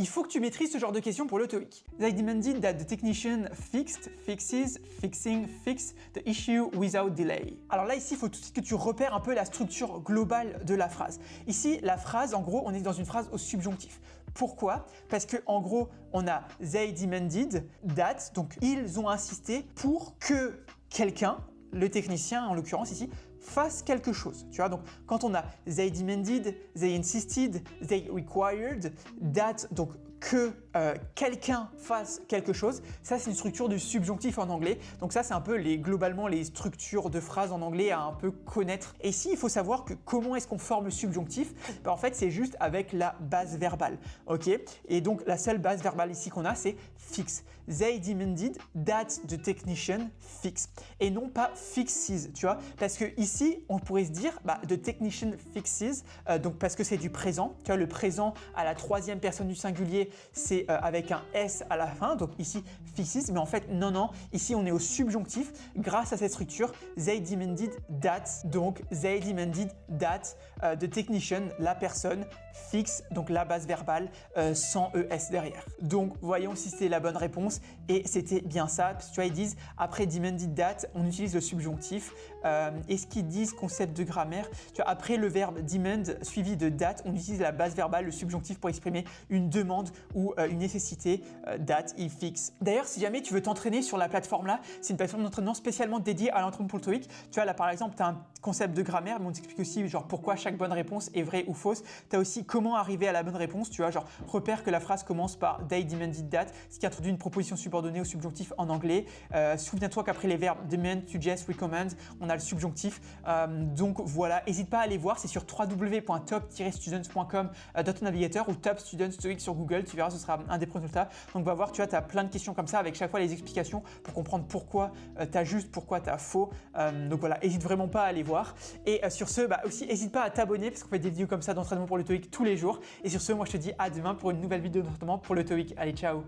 Il faut que tu maîtrises ce genre de questions pour le TOEIC. They demanded that the technician fixes, fixing, fix the issue without delay. Alors là, ici, il faut tout de suite que tu repères un peu la structure globale de la phrase. Ici, la phrase, en gros, on est dans une phrase au subjonctif. Pourquoi? Parce que en gros, on a they demanded that, donc ils ont insisté pour que quelqu'un, le technicien en l'occurrence ici, fasse quelque chose. Tu vois, donc quand on a they demanded, they insisted, they required, that, donc que quelqu'un fasse quelque chose, ça c'est une structure du subjonctif en anglais. Donc ça c'est un peu globalement les structures de phrases en anglais à un peu connaître. Et ici il faut savoir que comment est-ce qu'on forme le subjonctif? En fait c'est juste avec la base verbale, ok? Et donc la seule base verbale ici qu'on a c'est fix. They demanded that the technician fix. Et non pas fixes, tu vois? Parce que ici on pourrait se dire the technician fixes, donc parce que c'est du présent, tu vois, le présent à la troisième personne du singulier c'est avec un S à la fin, donc ici fixes, mais en fait non, ici on est au subjonctif grâce à cette structure they demanded that, donc they demanded that the technician, la personne, fix, donc la base verbale sans ES derrière. Donc voyons si c'était la bonne réponse et c'était bien ça, parce que tu vois ils disent après demanded that on utilise le subjonctif et ce qu'ils disent concept de grammaire, tu vois après le verbe demand suivi de that on utilise la base verbale, le subjonctif pour exprimer une demande ou une nécessité, that, il fixe. D'ailleurs, si jamais tu veux t'entraîner sur la plateforme là, c'est une plateforme d'entraînement spécialement dédiée à l'entraînement pour le TOEIC. Tu vois là par exemple, tu as un concept de grammaire, mais on t'explique aussi genre pourquoi chaque bonne réponse est vraie ou fausse. Tu as aussi comment arriver à la bonne réponse, tu vois, genre repère que la phrase commence par they demanded that, ce qui introduit une proposition subordonnée au subjonctif en anglais. Souviens-toi qu'après les verbes demand, suggest, recommend, on a le subjonctif. Donc voilà, n'hésite pas à aller voir, c'est sur www.top-students.com dans ton navigateur ou Top Students TOEIC sur Google, tu verras, ce sera un des premiers résultats. Donc va voir, tu vois, tu as plein de questions comme ça avec chaque fois les explications pour comprendre pourquoi tu as juste, pourquoi tu as faux. Donc voilà, n'hésite vraiment pas à aller voir. Et sur ce, aussi n'hésite pas à t'abonner parce qu'on fait des vidéos comme ça d'entraînement pour le TOEIC tous les jours. Et sur ce, moi je te dis à demain pour une nouvelle vidéo d'entraînement pour le TOEIC. Allez, ciao!